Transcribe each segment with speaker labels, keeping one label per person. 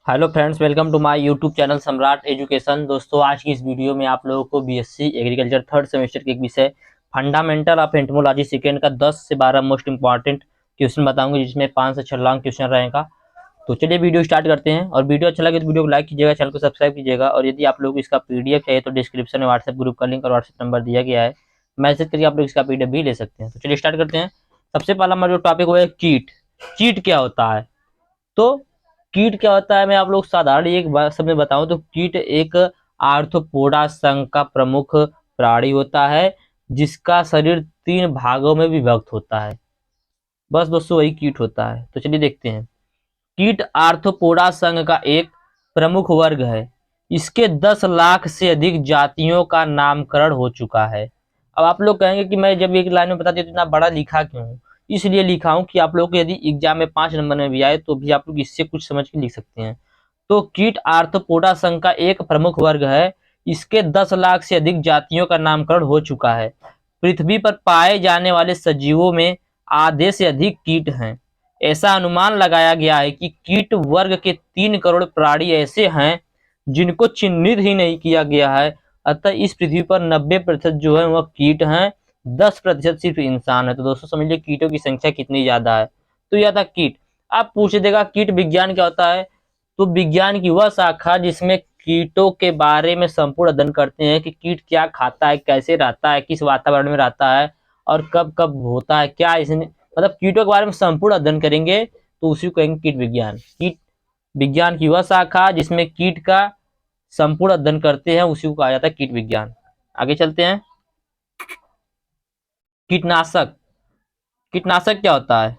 Speaker 1: Hello friends, welcome to my YouTube channel Samrat education. दोस्तों, आज की इस वीडियो में आप लोगों को बीएससी एग्रीकल्चर थर्ड सेमेस्टर के एक विषय फंडामेंटल ऑफ एंटोमोलॉजी सेकेंड का 10 से 12 मोस्ट इंपॉर्टेंट क्वेश्चन बताऊंगा, जिसमें 5 से 6 लॉन्ग क्वेश्चन रहेगा। तो चलिए वीडियो स्टार्ट करते हैं। और वीडियो अच्छा लगे तो वीडियो को लाइक कीजिएगा, चैनल को सब्सक्राइब कीजिएगा। और यदि आप लोग को इसका पीडीएफ चाहिए तो डिस्क्रिप्शन में व्हाट्सएप ग्रुप का लिंक और व्हाट्सएप नंबर दिया गया है, मैसेज करके आप लोग इसका पीडीएफ भी ले सकते हैं। तो चलिए स्टार्ट करते हैं। सबसे पहला हमारा जो टॉपिक वो है कीट। कीट क्या होता है? तो कीट क्या होता है, मैं आप लोग साधारण एक बात सब में बताऊं तो कीट एक आर्थ्रोपोडा संघ का प्रमुख प्राणी होता है, जिसका शरीर 3 भागों में विभक्त होता है। बस दोस्तों, वही कीट होता है। तो चलिए देखते हैं। कीट आर्थ्रोपोडा संघ का एक प्रमुख वर्ग है। इसके 10 लाख से अधिक जातियों का नामकरण हो चुका है। अब आप लोग कहेंगे कि मैं जब एक लाइन में बता दिया तो इतना बड़ा लिखा क्यों? इसलिए लिखा हूं कि आप लोग को यदि एग्जाम में 5 नंबर में भी आए तो भी आप लोग इससे कुछ समझ के लिख सकते हैं। तो कीट आर्थ्रोपोडा संघ का एक प्रमुख वर्ग है। इसके 10 लाख से अधिक जातियों का नामकरण हो चुका है। पृथ्वी पर पाए जाने वाले सजीवों में आधे से अधिक कीट हैं। ऐसा अनुमान लगाया गया है कि कीट वर्ग के 3 करोड़ प्राणी ऐसे हैं जिनको चिन्हित ही नहीं किया गया है। अतः इस पृथ्वी पर 90% जो है वह कीट हैं, 10% सिर्फ इंसान है। तो दोस्तों समझिए कीटों की संख्या कितनी ज्यादा है। तो यह था कीट। अब पूछ देगा कीट विज्ञान क्या होता है? तो विज्ञान की वह शाखा जिसमें कीटों के बारे में संपूर्ण अध्ययन करते हैं कि कीट क्या खाता है, कैसे रहता है, किस वातावरण में रहता है और कब कब होता है, क्या इसने मतलब कीटों के बारे में संपूर्ण अध्ययन करेंगे, तो उसी को कहेंगे कीट विज्ञान। कीट विज्ञान की वह शाखा जिसमें कीट का संपूर्ण अध्ययन करते हैं, उसी को कहा जाता है कीट विज्ञान। आगे चलते हैं। कीटनाशक। कीटनाशक क्या होता है?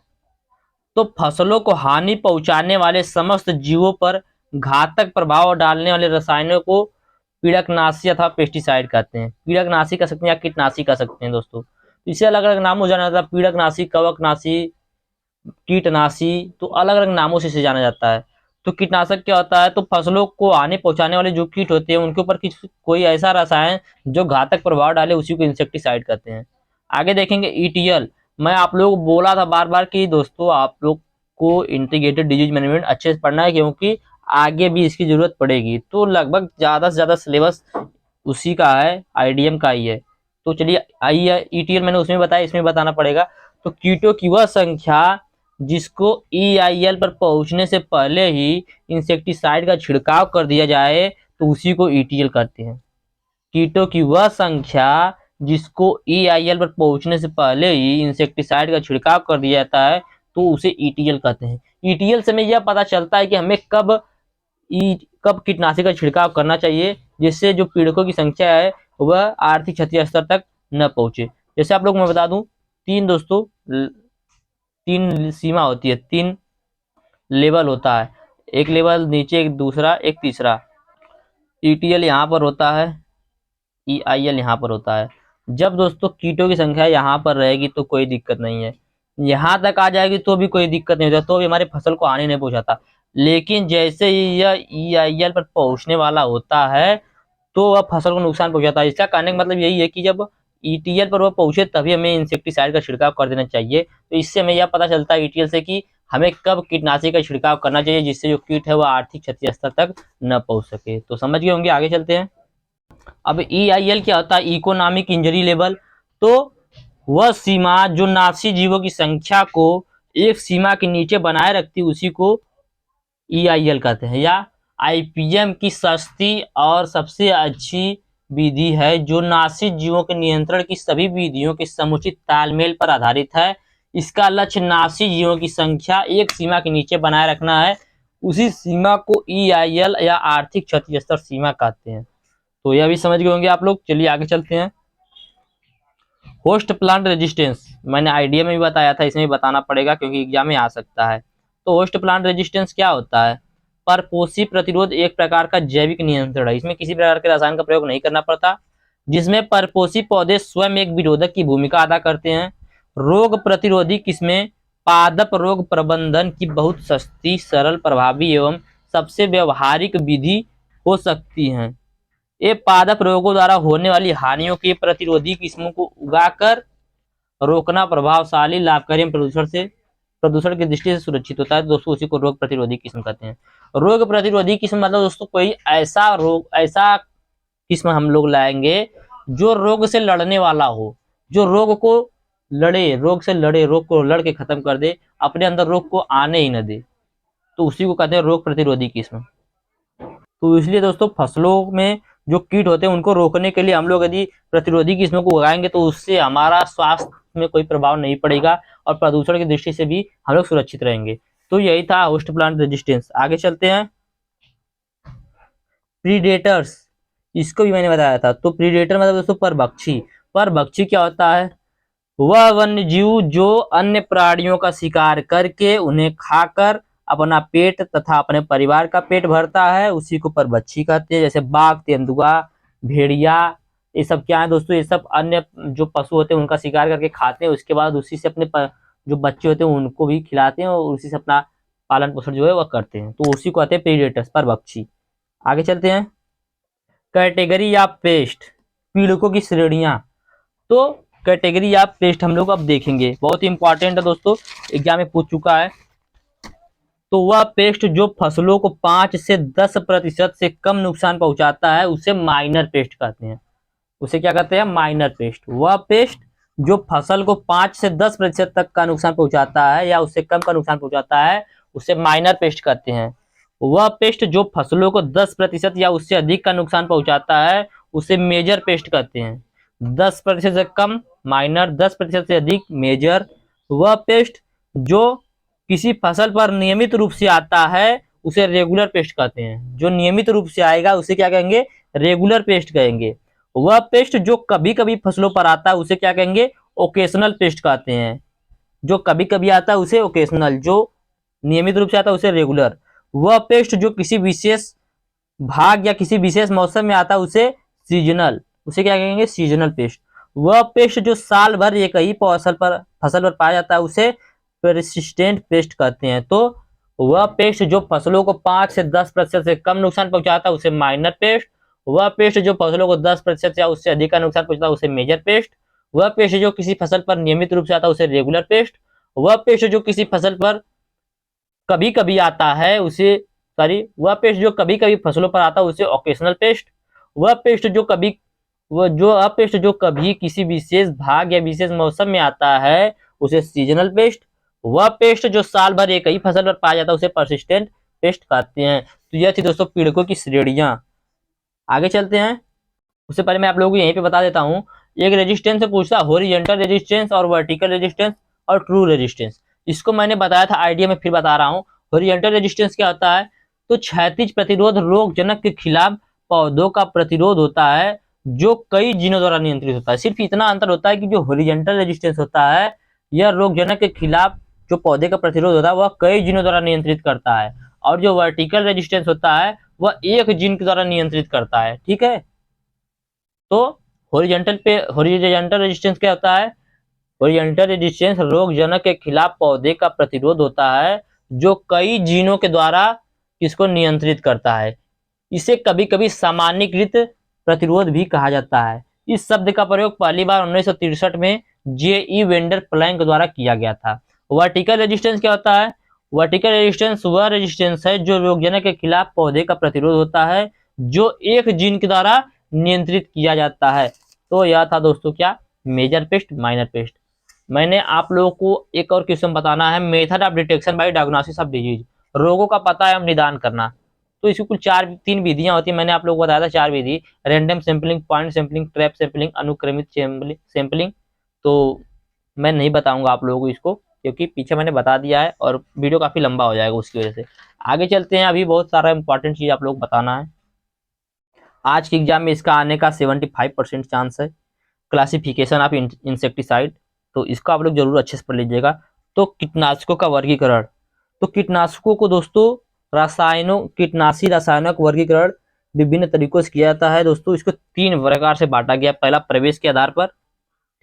Speaker 1: तो फसलों को हानि पहुंचाने वाले समस्त जीवों पर घातक प्रभाव डालने वाले रसायनों को पीड़कनाशी अथवा पेस्टिसाइड कहते हैं। पीड़कनाशी कह सकते हैं या कीटनाशी कह सकते हैं दोस्तों। तो इसे अलग अलग नामों से जाना जाता है। पीड़कनाशी, कवकनाशी, कीटनाशी, तो अलग अलग नामों से इसे जाना जाता है। तो कीटनाशक क्या होता है? तो फसलों को हानि पहुंचाने वाले जो कीट होते हैं उनके ऊपर कोई ऐसा रसायन जो घातक प्रभाव डाले, उसी को इंसेक्टिसाइड कहते हैं। आगे देखेंगे ईटीएल। मैं आप लोग को बोला था बार बार कि दोस्तों आप लोग को इंटीग्रेटेड डिजीज मैनेजमेंट अच्छे से पढ़ना है, क्योंकि आगे भी इसकी जरूरत पड़ेगी। तो लगभग ज्यादा से ज्यादा सिलेबस उसी का है, आईडीएम का ही है। तो चलिए आइए, ईटीएल मैंने उसमें बताया, इसमें बताना पड़ेगा। तो कीटों की वह संख्या जिसको ईआईएल पर पहुंचने से पहले ही इंसेक्टिसाइड का छिड़काव कर दिया जाए, तो उसी को ईटीएल कहते हैं। कीटों की वह संख्या जिसको ईआईएल पर पहुंचने से पहले ही इंसेक्टिसाइड का छिड़काव कर दिया जाता है, तो उसे ईटीएल कहते हैं। ईटीएल से हमें यह पता चलता है कि हमें कब कीटनाशक का छिड़काव करना चाहिए, जिससे जो पीड़कों की संख्या है वह आर्थिक क्षति स्तर तक न पहुंचे। जैसे आप लोग मैं बता दूं, तीन दोस्तों 3 सीमा होती है, 3 लेवल होता है। एक लेवल नीचे, एक दूसरा, एक तीसरा। ईटीएल यहाँ पर होता है, ईआईएल यहाँ पर होता है। जब दोस्तों कीटों की संख्या यहाँ पर रहेगी तो कोई दिक्कत नहीं है, यहाँ तक आ जाएगी तो भी कोई दिक्कत नहीं होता, तो भी हमारे फसल को हानि नहीं पहुंचाता। लेकिन जैसे ही यह ईआईएल पर पहुंचने वाला होता है तो वह फसल को नुकसान पहुंचाता है। इसका कहने का मतलब यही है कि जब ईटीएल पर वह पहुंचे तभी हमें इंसेक्टिसाइड का छिड़काव कर देना चाहिए। तो इससे हमें यह पता चलता है ईटीएल से कि हमें कब कीटनाशी का छिड़काव करना चाहिए, जिससे जो कीट है वह आर्थिक क्षति स्तर तक न पहुंच सके। तो समझ गए होंगे। आगे चलते हैं। अब ईआईएल क्या होता है? Economic injury level. तो वह सीमा जो नाशी जीवों की संख्या को एक सीमा के नीचे बनाए रखती, उसी को ईआईएल कहते हैं। या आईपीएम की सस्ती और सबसे अच्छी विधि है जो नाशी जीवों के नियंत्रण की सभी विधियों के समुचित तालमेल पर आधारित है। इसका लक्ष्य नाशी जीवों की संख्या एक सीमा के नीचे बनाए रखना है। उसी सीमा को ईआईएल या आर्थिक क्षति स्तर सीमा कहते हैं। तो यह भी समझ गए होंगे आप लोग। चलिए आगे चलते हैं। होस्ट प्लांट रेजिस्टेंस, मैंने आईडिया में भी बताया था, इसमें भी बताना पड़ेगा क्योंकि एग्जाम में आ सकता है। तो होस्ट प्लांट रेजिस्टेंस क्या होता है? परपोषी प्रतिरोध एक प्रकार का जैविक नियंत्रण है। इसमें किसी प्रकार के रसायन का प्रयोग नहीं करना पड़ता, जिसमें परपोषी पौधे स्वयं एक विरोधक की भूमिका अदा करते हैं। रोग प्रतिरोधी किस्में पादप रोग प्रबंधन की बहुत सस्ती, सरल, प्रभावी एवं सबसे व्यवहारिक विधि हो सकती हैं। ये पादप रोगों द्वारा होने वाली हानियों के प्रतिरोधी किस्मों को उगाकर रोकना प्रभावशाली, लाभकारी प्रदूषण की दृष्टि से सुरक्षित होता है। दोस्तों उसी को रोग प्रतिरोधी किस्म कहते हैं। रोग प्रतिरोधी किस्म मतलब दोस्तों कोई ऐसा रोग, ऐसा किस्म हम लोग लाएंगे जो रोग से लड़ने वाला हो, जो रोग को लड़े, रोग से लड़े, रोग को लड़ के खत्म कर दे, अपने अंदर रोग को आने ही न दे, तो उसी को कहते हैं रोग प्रतिरोधी किस्म। तो इसलिए दोस्तों फसलों में जो कीट होते हैं उनको रोकने के लिए हम लोग यदि प्रतिरोधी किस्मों को उगाएंगे तो उससे हमारा स्वास्थ्य में कोई प्रभाव नहीं पड़ेगा और प्रदूषण की दृष्टि से भी हम लोग सुरक्षित रहेंगे। तो यही था होस्ट प्लांट रेजिस्टेंस। आगे चलते हैं। प्रीडेटर्स, इसको भी मैंने बताया था। तो प्रीडेटर मतलब दोस्तों परभक्षी। परभक्षी क्या होता है? वह वन्य जीव जो अन्य प्राणियों का शिकार करके उन्हें खाकर अपना पेट तथा अपने परिवार का पेट भरता है, उसी को परभक्षी कहते हैं। जैसे बाघ, तेंदुआ, भेड़िया, ये सब क्या है दोस्तों? ये सब अन्य जो पशु होते हैं उनका शिकार करके खाते हैं, उसके बाद उसी से अपने जो बच्चे होते हैं उनको भी खिलाते हैं और उसी से अपना पालन पोषण जो है वह करते हैं। तो उसी को कहते हैं प्रीडेटर्स, परभक्षी। आगे चलते हैं। कैटेगरी या पेस्ट, पीड़कों की श्रेणियां। तो कैटेगरी या पेस्ट हम लोग अब देखेंगे, बहुत ही इंपॉर्टेंट है दोस्तों, एग्जाम में पूछ चुका है। तो वह पेस्ट जो फसलों को 5 से 10% से कम नुकसान पहुंचाता है उसे माइनर पेस्ट कहते हैं। उसे क्या कहते हैं? Minor paste. वह पेस्ट जो फसल को 5 से 10% तक का नुकसान पहुंचाता है या उससे कम का नुकसान पहुंचाता है उसे माइनर पेस्ट कहते हैं। वह पेस्ट जो फसलों को 10% या उससे अधिक का नुकसान पहुंचाता है उसे मेजर पेस्ट कहते हैं। 10% से कम माइनर, 10% से अधिक मेजर। वह पेस्ट जो किसी फसल पर नियमित रूप से आता है उसे रेगुलर पेस्ट कहते हैं। जो नियमित रूप से आएगा उसे क्या कहेंगे? रेगुलर पेस्ट कहेंगे। वह पेस्ट जो कभी कभी फसलों पर आता है उसे क्या कहेंगे? ओकेशनल पेस्ट कहते हैं। जो कभी कभी आता है उसे ओकेशनल, जो नियमित रूप से आता है उसे रेगुलर। वह पेस्ट जो किसी विशेष भाग या किसी विशेष मौसम में आता है उसे सीजनल, उसे क्या कहेंगे? Seasonal paste. वह पेस्ट जो साल भर एक ही फसल पर पाया जाता है उसे परसिस्टेंट पेस्ट कहते हैं। तो वह पेस्ट जो फसलों को 5 से 10% से कम नुकसान पहुंचाता है उसे माइनर पेस्ट। वह पेस्ट जो फसलों को 10% या उससे अधिक का नुकसान पहुंचाता है उसे मेजर पेस्ट। वह पेस्ट जो किसी फसल पर नियमित रूप से आता है उसे रेगुलर पेस्ट। वह पेस्ट जो किसी फसल पर कभी कभी आता है उसे वह पेस्ट जो कभी कभी फसलों पर आता है उसे ओकेशनल पेस्ट। वह पेस्ट जो कभी वह पेस्ट जो कभी किसी विशेष भाग या विशेष मौसम में आता है उसे सीजनल पेस्ट। वह पेस्ट जो साल भर एक ही फसल पर पाया जाता है उसे परसिस्टेंट पेस्ट कहते हैं। तो यह थी दोस्तों पीड़कों की श्रेणियां। आगे चलते हैं। उससे पहले मैं आप लोगों को यहीं पे बता देता हूँ, एक रेजिस्टेंस से पूछता हॉरिजॉन्टल रेजिस्टेंस और वर्टिकल रेजिस्टेंस और ट्रू रेजिस्टेंस। इसको मैंने बताया था आइडिया में, फिर बता रहा हूँ। हॉरिजॉन्टल रेजिस्टेंस क्या होता है? तो क्षैतिज प्रतिरोध रोगजनक के खिलाफ पौधों का प्रतिरोध होता है जो कई जीनों द्वारा नियंत्रित होता है। सिर्फ इतना अंतर होता है कि जो हॉरिजॉन्टल रेजिस्टेंस होता है यह रोगजनक के खिलाफ जो पौधे का प्रतिरोध होता है वह कई जीनों द्वारा नियंत्रित करता है, और जो वर्टिकल रेजिस्टेंस होता है वह एक जीन के द्वारा नियंत्रित करता है। ठीक है। तो हॉरिजॉन्टल रेजिस्टेंस क्या होता है? हॉरिजॉन्टल रेजिस्टेंस रोगजनक के खिलाफ पौधे का प्रतिरोध होता है जो कई जीनों के द्वारा इसको नियंत्रित करता है। इसे कभी कभी सामान्यीकृत प्रतिरोध भी कहा जाता है। इस शब्द का प्रयोग पहली बार 1963 में जे.ई. वेंडर प्लैंक द्वारा किया गया था। वर्टिकल रेजिस्टेंस क्या होता है? वर्टिकल रेजिस्टेंस वह रेजिस्टेंस है जो रोगजनक के खिलाफ पौधे का प्रतिरोध होता है जो एक जीन के द्वारा नियंत्रित किया जाता है। तो यह था दोस्तों क्या? Major pest, minor pest. मैंने आप लोगों को एक और क्वेश्चन बताना है, method of detection by diagnosis of disease, रोगों का पता एवं निदान करना। तो इसकी कुल 3 विधियां होती है। मैंने आप लोगों को बताया था 4 विधि, random sampling, point sampling, trap sampling, अनुक्रमित सैंपलिंग। तो मैं नहीं बताऊंगा आप लोगों को इसको, क्योंकि पीछे मैंने बता दिया है और वीडियो काफी लंबा हो जाएगा उसकी वजह से। आगे चलते हैं, अभी बहुत सारा इंपॉर्टेंट चीज आप लोग को बताना है। आज के एग्जाम में इसका आने का 75% चांस है। क्लासिफिकेशन ऑफ इंसेक्टिसाइड, तो इसको आप लोग जरूर अच्छे से पढ़ लीजिएगा। तो कीटनाशकों का वर्गीकरण, तो कीटनाशकों को दोस्तों कीटनाशी रसायनों का वर्गीकरण विभिन्न तरीकों से किया जाता है दोस्तों। इसको 3 प्रकार से बांटा गया। पहला प्रवेश के आधार पर,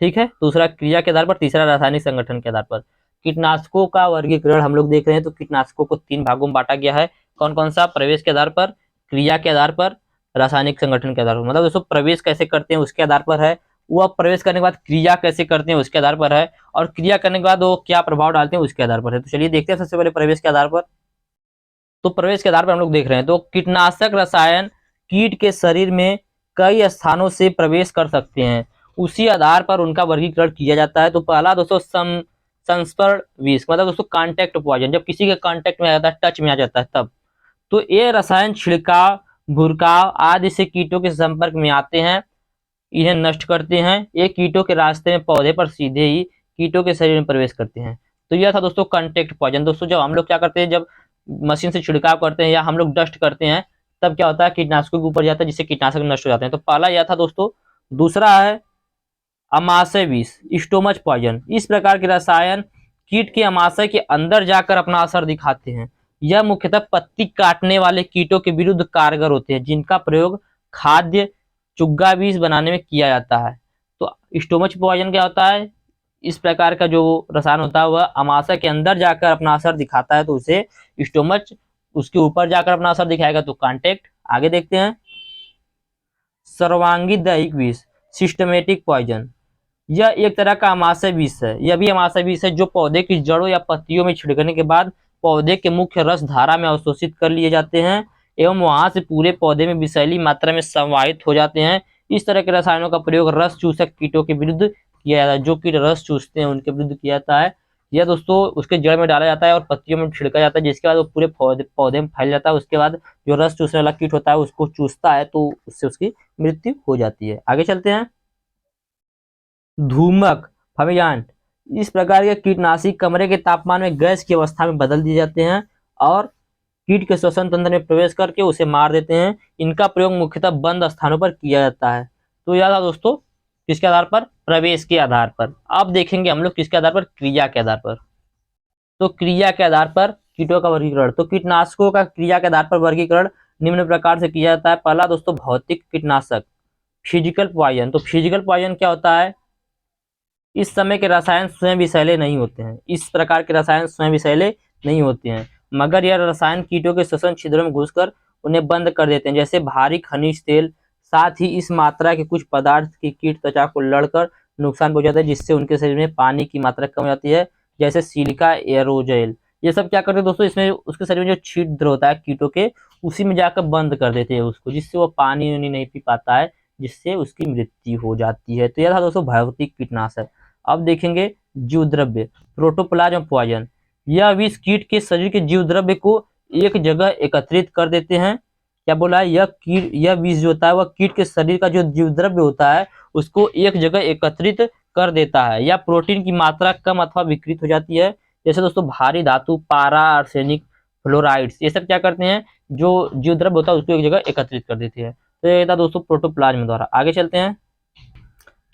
Speaker 1: ठीक है, दूसरा क्रिया के आधार पर, तीसरा रासायनिक संगठन के आधार पर। कीटनाशकों का वर्गीकरण हम लोग देख रहे हैं। तो कीटनाशकों को 3 भागों में बांटा गया है। कौन कौन सा? प्रवेश के आधार पर, क्रिया के आधार पर, रासायनिक संगठन के आधार पर। मतलब दोस्तों प्रवेश कैसे करते हैं उसके आधार पर है, वो प्रवेश करने के बाद क्रिया कैसे करते हैं उसके आधार पर है, और क्रिया करने के बाद वो क्या प्रभाव डालते हैं उसके आधार पर है। तो चलिए देखते हैं सबसे पहले प्रवेश के आधार पर। तो प्रवेश के आधार पर हम लोग देख रहे हैं, तो कीटनाशक रसायन कीट के शरीर में कई स्थानों से प्रवेश कर सकते हैं, उसी आधार पर उनका वर्गीकरण किया जाता है। तो पहला दोस्तों संस्पर्श विष, मतलब दोस्तों कांटेक्ट पॉइजन, जब किसी के कांटेक्ट में आ जाता है, टच में आ जाता है तब। तो ये रसायन छिड़काव, भुरकाव आदि से कीटों के संपर्क में आते हैं, इन्हें नष्ट करते हैं। ये कीटों के रास्ते में पौधे पर सीधे ही कीटों के शरीर में प्रवेश करते हैं। तो यह था दोस्तों कांटेक्ट पॉइजन। दोस्तों जब हम लोग क्या करते हैं, जब मशीन से छिड़काव करते हैं या हम लोग डस्ट करते हैं, तब क्या होता है, कीटनाशकों के ऊपर जाता है, जिससे कीटनाशक नष्ट हो जाते हैं। तो पहला यह था दोस्तों। दूसरा है अमाशय विष, स्टोमच पॉइजन। इस प्रकार के रसायन कीट के अमाशय के अंदर जाकर अपना असर दिखाते हैं। यह मुख्यतः पत्ती काटने वाले कीटों के विरुद्ध कारगर होते हैं, जिनका प्रयोग खाद्य चुग्गा विष बनाने में किया जाता है। तो स्टोमच पॉइजन क्या होता है, इस प्रकार का जो रसायन होता है वह अमाशय के अंदर जाकर अपना असर दिखाता है, तो उसे स्टोमच, उसके ऊपर जाकर अपना असर दिखाएगा तो कांटेक्ट। आगे देखते हैं सर्वांगी दैहिक विष, सिस्टमेटिक पॉइजन। यह एक तरह का अमाशय विष है। यह भी अमाशय विष है जो पौधे की जड़ों या पत्तियों में छिड़कने के बाद पौधे के मुख्य रस धारा में अवशोषित कर लिए जाते हैं एवं वहां से पूरे पौधे में विषैली मात्रा में समाहित हो जाते हैं। इस तरह के रसायनों का प्रयोग रस चूसक कीटों के विरुद्ध किया जाता है। जो कीट रस चूसते हैं उनके विरुद्ध किया जाता है। यह दोस्तों उसके जड़ में डाला जाता है और पत्तियों में छिड़का जाता है, जिसके बाद वो पूरे पौधे में फैल जाता है। उसके बाद जो रस चूसने वाला कीट होता है उसको चूसता है, तो उससे उसकी मृत्यु हो जाती है। आगे चलते हैं धूमक फमियान्ट। इस प्रकार के कीटनाशी कमरे के तापमान में गैस की अवस्था में बदल दिए जाते हैं और कीट के श्वसन तंत्र में प्रवेश करके उसे मार देते हैं। इनका प्रयोग मुख्यतः बंद स्थानों पर किया जाता है। तो यह था दोस्तों किसके आधार पर, प्रवेश के आधार पर। अब देखेंगे हम लोग किसके आधार पर, क्रिया के आधार पर। तो क्रिया के आधार पर कीटों का वर्गीकरण। तो कीटनाशकों का क्रिया के आधार पर वर्गीकरण निम्न प्रकार से किया जाता है। पहला दोस्तों भौतिक कीटनाशक, फिजिकल पॉइजन। तो फिजिकल पॉइजन क्या होता है, इस समय के रसायन स्वयं विषैले नहीं होते हैं। इस प्रकार के रसायन स्वयं विषैले नहीं होते हैं, मगर यह रसायन कीटों के श्वसन छिद्रों में घुसकर उन्हें बंद कर देते हैं, जैसे भारी खनिज तेल। साथ ही इस मात्रा के कुछ पदार्थ की कीट त्वचा को लड़कर नुकसान पहुंचाता है, जिससे उनके शरीर में पानी की मात्रा कम हो जाती है, जैसे सिलिका एरोजेल। ये सब क्या करते हैं दोस्तों, इसमें उसके शरीर में जो छिद्र होता है कीटों के, उसी में जाकर बंद कर देते हैं उसको, जिससे वो पानी नहीं पी पाता है, जिससे उसकी मृत्यु हो जाती है। तो यह था दोस्तों भौतिक कीटनाशक। अब देखेंगे जीव द्रव्य, प्रोटोप्लाज्म पॉइजन। यह विष कीट के शरीर के जीव द्रव्य को एक जगह एकत्रित कर देते हैं। क्या बोला है, यह विष जो होता है वह कीट के शरीर का जो जीव द्रव्य होता है उसको एक जगह एकत्रित कर देता है, या प्रोटीन की मात्रा कम अथवा विकृत हो जाती है। जैसे दोस्तों भारी धातु, पारा, आर्सेनिक, फ्लोराइड्स, ये सब क्या करते हैं, जो जीव द्रव्य होता है उसको एक जगह एकत्रित कर देते हैं। तो ये था दोस्तों प्रोटोप्लाज्म द्वारा। आगे चलते हैं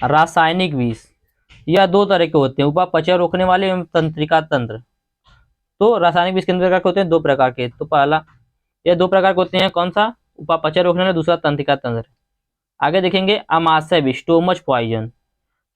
Speaker 1: रासायनिक विष। यह दो तरह के होते हैं, उपापचय रोकने वाले एवं तंत्रिका तंत्र। तो रासायनिक विष कितने प्रकार के होते हैं, दो प्रकार के। तो पहला, ये दो प्रकार के होते हैं, कौन सा, उपापचय रोकने वाला, दूसरा तंत्रिका तंत्र। आगे देखेंगे अमाशय विष, स्टोमच पॉइजन।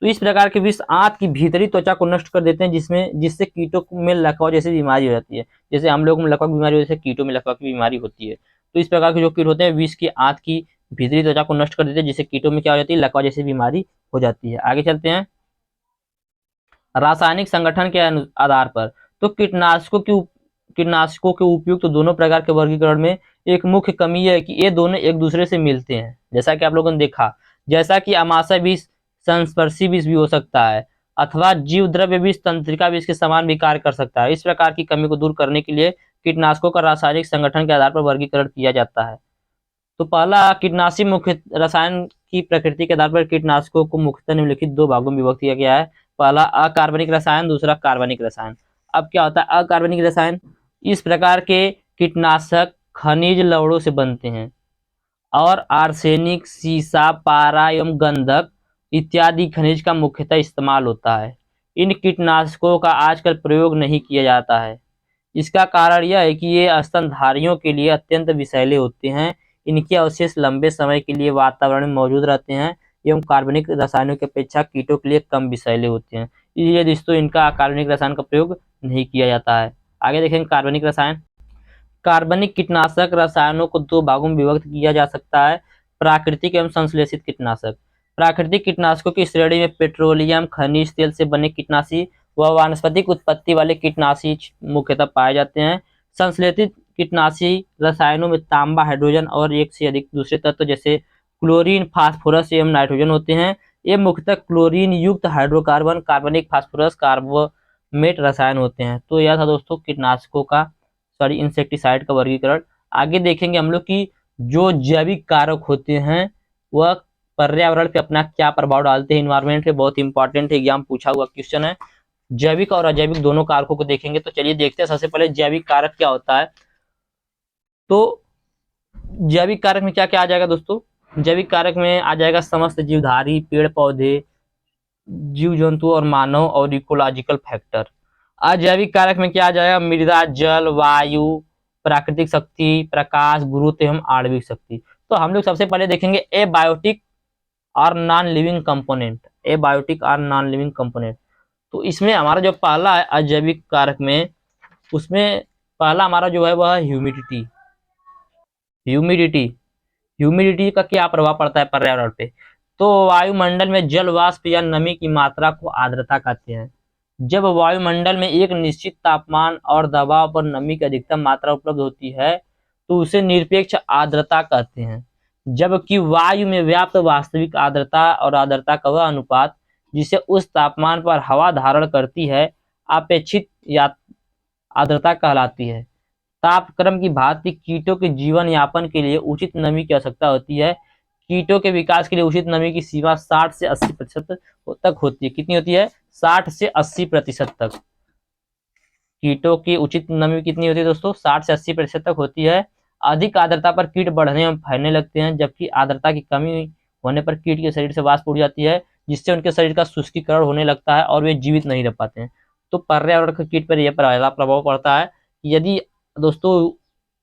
Speaker 1: तो इस प्रकार के विष आंत की भीतरी त्वचा को नष्ट कर देते हैं, जिससे कीटों में लकवा जैसी बीमारी हो जाती है। जैसे हम लोगों में लकवा की बीमारी होती है, कीटों में लकवा की बीमारी होती है। तो इस प्रकार के जो कीट होते हैं विष की आंत की भीतरी त्वचा को नष्ट कर देते हैं, जिससे कीटों में क्या हो जाती है, लकवा जैसी बीमारी हो जाती है। आगे चलते हैं रासायनिक संगठन के आधार पर। तो कीटनाशकों के उपयुक्त तो दोनों प्रकार के वर्गीकरण में एक मुख्य कमी है कि ये दोनों एक दूसरे से मिलते हैं। जैसा कि आप लोगों ने देखा, जैसा कि अमाशय विष संस्पर्शी विष भी हो सकता है, अथवा जीव द्रव्य विष तंत्रिका विष के समान भी कार्य कर सकता है। इस प्रकार की कमी को दूर करने के लिए कीटनाशकों का रासायनिक संगठन के आधार पर वर्गीकरण किया जाता है। तो पहला, कीटनाशी मुख्य रसायन की प्रकृति के आधार पर कीटनाशकों को मुख्यतः निम्नलिखित दो भागों में विभक्त किया गया है। पहला अकार्बनिक रसायन, दूसरा कार्बनिक रसायन। अब क्या होता है अकार्बनिक रसायन, इस प्रकार के कीटनाशक खनिज लवणों से बनते हैं और आर्सेनिक, सीसा, पारा एवं गंधक इत्यादि खनिज का मुख्यतः इस्तेमाल होता है। इन कीटनाशकों का आजकल प्रयोग नहीं किया जाता है। इसका कारण यह है कि ये स्तनधारियों के लिए अत्यंत विषैले होते हैं। इनके अवशेष लंबे समय के लिए वातावरण में मौजूद रहते हैं एवं कार्बनिक रसायनों की अपेक्षा कीटों के लिए कम विषैले होते हैं। इसलिए दोस्तों इनका कार्बनिक रसायन का प्रयोग नहीं किया जाता है। आगे देखेंगे कार्बनिक रसायन। कार्बनिक कीटनाशक रसायनों को दो भागों में विभक्त किया जा सकता है, प्राकृतिक एवं संश्लेषित कीटनाशक। प्राकृतिक कीटनाशकों की श्रेणी में पेट्रोलियम खनिज तेल से बने कीटनाशी व वानस्पतिक उत्पत्ति वाले कीटनाशी मुख्यतः पाए जाते हैं। संश्लेषित कीटनाशी रसायनों में तांबा, हाइड्रोजन और एक से अधिक दूसरे तत्व जैसे क्लोरीन, फास्फोरस एवं नाइट्रोजन होते हैं। ये मुख्यतः क्लोरीन युक्त हाइड्रोकार्बन, कार्बनिक फास्फोरस, कार्बोमेट रसायन होते हैं। तो यह था दोस्तों कीटनाशकों का इंसेक्टिसाइड का वर्गीकरण। आगे देखेंगे हम लोग कि जो जैविक कारक होते हैं वह पर्यावरण पे अपना क्या प्रभाव डालते हैं, इन्वायरमेंट पे। बहुत इंपॉर्टेंट एग्जाम पूछा हुआ क्वेश्चन है। जैविक और अजैविक दोनों कारकों को देखेंगे। तो चलिए देखते हैं सबसे पहले जैविक कारक क्या होता है। तो जैविक कारक में क्या क्या आ जाएगा दोस्तों? जैविक कारक में आ जाएगा समस्त जीवधारी, पेड़ पौधे, जीव जंतु और मानव और इकोलॉजिकल फैक्टर। अजैविक कारक में क्या आ जाएगा? मृदा, जल, वायु, प्राकृतिक शक्ति, प्रकाश, गुरुत्व एवं आणविक शक्ति। तो हम लोग सबसे पहले देखेंगे एबायोटिक और नॉन लिविंग कंपोनेंट। एबायोटिक और नॉन लिविंग कंपोनेंट। तो इसमें हमारा जो पहला है अजैविक कारक में, उसमें पहला हमारा जो है वह है ह्यूमिडिटी। ह्यूमिडिटी ह्यूमिडिटी का क्या प्रभाव पड़ता है पर्यावरण पे? तो वायुमंडल में जल वाष्प या नमी की मात्रा को आर्द्रता कहते हैं। जब वायुमंडल में एक निश्चित तापमान और दबाव पर नमी की अधिकतम मात्रा उपलब्ध होती है तो उसे निरपेक्ष आर्द्रता कहते हैं। जबकि वायु में व्याप्त वास्तविक आर्द्रता और आर्द्रता का वह अनुपात जिसे उस तापमान पर हवा धारण करती है अपेक्षित या आर्द्रता कहलाती है। तापक्रम की भांति कीटों के जीवन यापन के लिए उचित नमी की आवश्यकता होती है। कीटों के विकास के लिए उचित नमी की सीमा 60 से 80% तक होती है। कितनी होती है? 60 से 80% तक। कीटों की उचित नमी कितनी होती है दोस्तों? 60 से 80% तक होती है। अधिक आर्द्रता पर कीट बढ़ने एवं फैलने लगते हैं, जबकि आर्द्रता की कमी होने पर कीट के शरीर से वाष्प उड़ जाती है, जिससे उनके शरीर का शुष्कीकरण होने लगता है और वे जीवित नहीं रह पाते हैं। तो पर्यावरण के कीट पर यह पहला प्रभाव पड़ता है कि यदि दोस्तों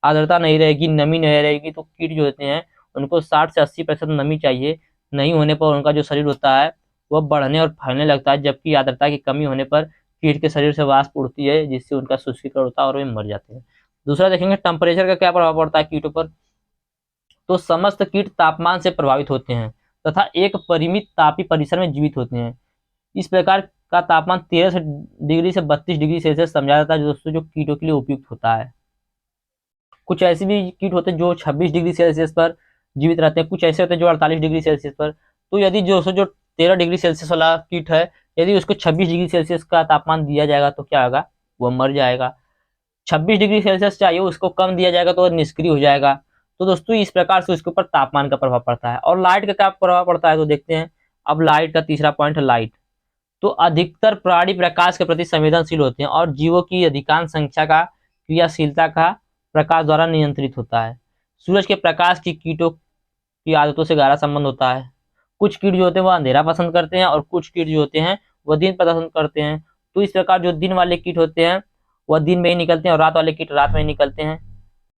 Speaker 1: आर्द्रता नहीं रहेगी, नमी नहीं रहेगी, तो कीट जो होते हैं उनको 60 से 80% नमी चाहिए। नहीं होने पर उनका जो शरीर होता है वह बढ़ने और फैलने लगता है, जबकि आर्द्रता की कमी होने पर कीट के शरीर से वाष्प उड़ती है, जिससे उनका शुष्कीकरण होता है और वे मर जाते हैं। दूसरा देखेंगे टेम्परेचर का क्या प्रभाव पड़ता है कीटों पर। तो समस्त कीट तापमान से प्रभावित होते हैं तथा एक परिमित तापीय परिसर में जीवित होते हैं। इस प्रकार का तापमान 13 डिग्री से 32 डिग्री सेल्सियस समझा जाता है दोस्तों, जो कीटों के लिए उपयुक्त होता है। कुछ ऐसे भी कीट होते हैं जो 26 डिग्री सेल्सियस पर जीवित रहते हैं, कुछ ऐसे होते हैं जो 48 डिग्री सेल्सियस पर। तो यदि जो 13 डिग्री सेल्सियस वाला कीट है, यदि उसको 26 डिग्री सेल्सियस का तापमान दिया जाएगा तो क्या होगा? वह मर जाएगा। 26 डिग्री सेल्सियस चाहिए, उसको कम दिया जाएगा तो वह निष्क्रिय हो जाएगा। तो दोस्तों इस प्रकार से उसके ऊपर तापमान का प्रभाव पड़ता है। और लाइट का क्या प्रभाव पड़ता है तो देखते हैं। अब लाइट का तीसरा पॉइंट है लाइट। तो अधिकतर प्राणी प्रकाश के प्रति संवेदनशील होते हैं और जीवों की अधिकांश संख्या का क्रियाशीलता का प्रकाश द्वारा नियंत्रित होता है। सूरज के प्रकाश की कीटों की आदतों से गहरा संबंध होता है। कुछ कीट जो होते हैं वह अंधेरा पसंद करते हैं और कुछ कीट जो होते हैं वह दिन पसंद करते हैं। तो इस प्रकार जो दिन वाले कीट होते हैं वह दिन में ही निकलते हैं और रात वाले कीट रात में ही निकलते हैं।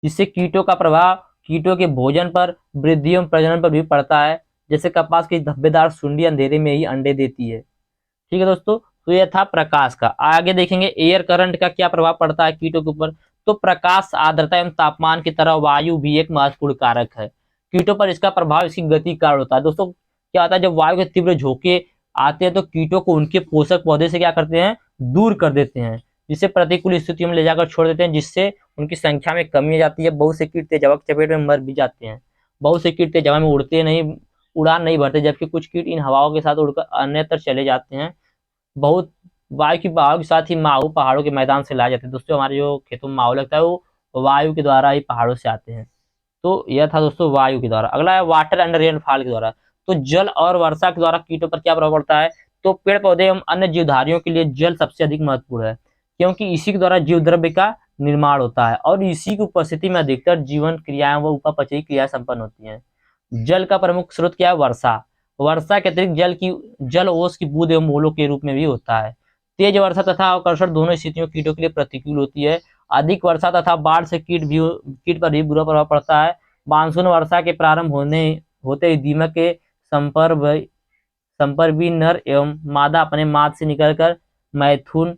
Speaker 1: जिससे कीटों का प्रभाव कीटों के भोजन पर, वृद्धि एवं प्रजनन पर भी पड़ता है। जैसे कपास की धब्बेदार सुंडी अंधेरे में ही अंडे देती है। ठीक है दोस्तों, तो यह था प्रकाश का। आगे देखेंगे एयर करंट का क्या प्रभाव पड़ता है कीटों के ऊपर। तो प्रकाश, आर्द्रता एवं तापमान की तरह वायु भी एक महत्वपूर्ण कारक है। कीटों पर इसका प्रभाव इसकी गति के कारण होता है। दोस्तों क्या होता है, जब वायु के तीव्र झोंके आते हैं तो कीटों को उनके पोषक पौधे से क्या करते हैं? दूर कर देते हैं, जिससे प्रतिकूल स्थितियों में ले जाकर छोड़ देते हैं, जिससे उनकी संख्या में कमी आ जाती है। बहुत से कीट तेज हवा की चपेट में मर भी जाते हैं। बहुत से कीट तेज हवा में उड़ते नहीं, उड़ान नहीं भरते, जबकि कुछ कीट इन हवाओं के साथ उड़कर अन्यत्र चले जाते हैं। बहुत वायु की बहाव के साथ ही माहू पहाड़ों के मैदान से लाए जाते हैं। दोस्तों हमारे जो खेतों में माहू लगता है वो वायु के द्वारा ही पहाड़ों से आते हैं। तो यह था दोस्तों वायु के द्वारा। अगला है वाटर एंड रेनफॉल के द्वारा। तो जल और वर्षा के द्वारा कीटों पर क्या प्रभाव पड़ता है। तो पेड़ पौधे एवं अन्य जीवधारियों के लिए जल सबसे अधिक महत्वपूर्ण है, क्योंकि इसी के द्वारा जीव द्रव्य का निर्माण होता है और इसी की उपस्थिति में अधिकतर जीवन क्रियाएं व उपापचयी क्रियाएं संपन्न होती हैं। जल का प्रमुख स्रोत क्या है? वर्षा। वर्षा के अतिरिक्त जल ओस की बूंद एवं बूंदों के रूप में भी होता है। तेज वर्षा तथा अवकर्षण दोनों स्थितियों कीटों के लिए प्रतिकूल होती है। अधिक वर्षा तथा बाढ़ से कीट पर भी बुरा प्रभाव पड़ता है। मानसून वर्षा के प्रारंभ होते ही दीमक के संपर्क भी नर एवं मादा अपने माद से निकलकर मैथुन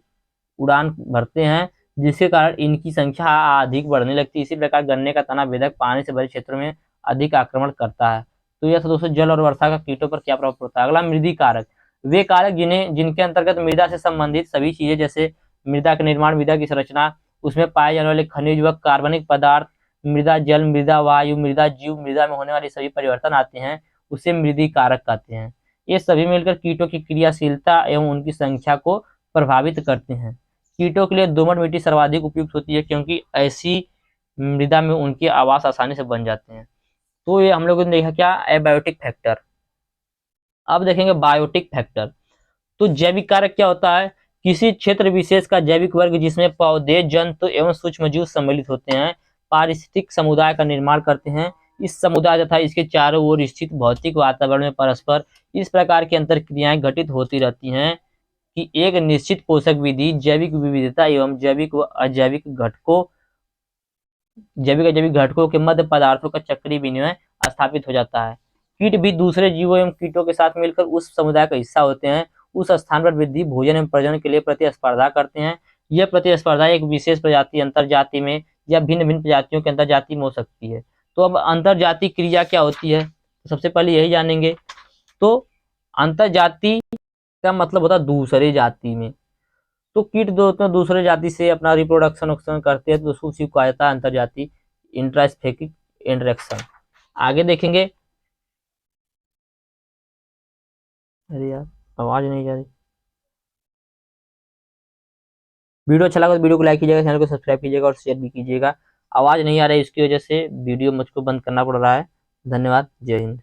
Speaker 1: उड़ान भरते हैं, जिसके कारण इनकी संख्या अधिक बढ़ने लगती है। इसी प्रकार गन्ने का तना बेधक पानी से भरे क्षेत्रों में अधिक आक्रमण करता है। तो यह दोस्तों जल और वर्षा का कीटों पर क्या प्रभाव पड़ता है। अगला मृदी कारक। वे कारक जिनके अंतर्गत मृदा से संबंधित सभी चीजें जैसे मृदा का निर्माण, मृदा की संरचना, उसमें पाए जाने वाले खनिज व कार्बनिक पदार्थ, मृदा जल, मृदा वायु, मृदा जीव, मृदा में होने वाले सभी परिवर्तन आते हैं, उसे मृदी कारक कहते हैं। ये सभी मिलकर कीटों की क्रियाशीलता एवं उनकी संख्या को प्रभावित करते हैं। कीटों के लिए दोमट मिट्टी सर्वाधिक उपयुक्त होती है, क्योंकि ऐसी मृदा में उनके आवास आसानी से बन जाते हैं। तो ये हम लोगों ने देखा क्या, एबायोटिक फैक्टर। अब देखेंगे बायोटिक फैक्टर। तो जैविक कारक क्या होता है, किसी क्षेत्र विशेष का जैविक वर्ग जिसमें पौधे, जंतु एवं सूक्ष्मजीव सम्मिलित होते हैं, पारिस्थितिक समुदाय का निर्माण करते हैं। इस समुदाय तथा इसके चारों ओर स्थित भौतिक वातावरण में परस्पर इस प्रकार की अंतर क्रियाएं घटित होती रहती हैं कि एक निश्चित पोषक विधि, जैविक विविधता एवं जैविक व अजैविक घटकों के मध्य पदार्थों का चक्रीय विनिमय स्थापित हो जाता है। कीट भी दूसरे जीवों एवं कीटों के साथ मिलकर उस समुदाय का हिस्सा होते हैं। उस स्थान पर वृद्धि, भोजन एवं प्रजनन के लिए प्रतिस्पर्धा करते हैं। यह प्रतिस्पर्धा एक विशेष प्रजाति अंतर जाति में या भिन्न भिन्न प्रजातियों के अंतर जाति में हो सकती है। तो अब अंतर जाति क्रिया क्या होती है, तो सबसे पहले यही जानेंगे। तो अंतर जाति का मतलब होता है दूसरे जाति में। तो कीट दूसरे जाति से अपना रिप्रोडक्शन करते हैं, तो उसी को कहा जाता है अंतर जाति, इंट्रास्पेसिफिक इंटरेक्शन। आगे देखेंगे। अरे यार, आवाज नहीं जा रही। वीडियो अच्छा लगा तो वीडियो को लाइक कीजिएगा, चैनल को सब्सक्राइब कीजिएगा और शेयर भी कीजिएगा। आवाज नहीं आ रही, इसकी वजह से वीडियो मुझको बंद करना पड़ रहा है। धन्यवाद। जय हिंद।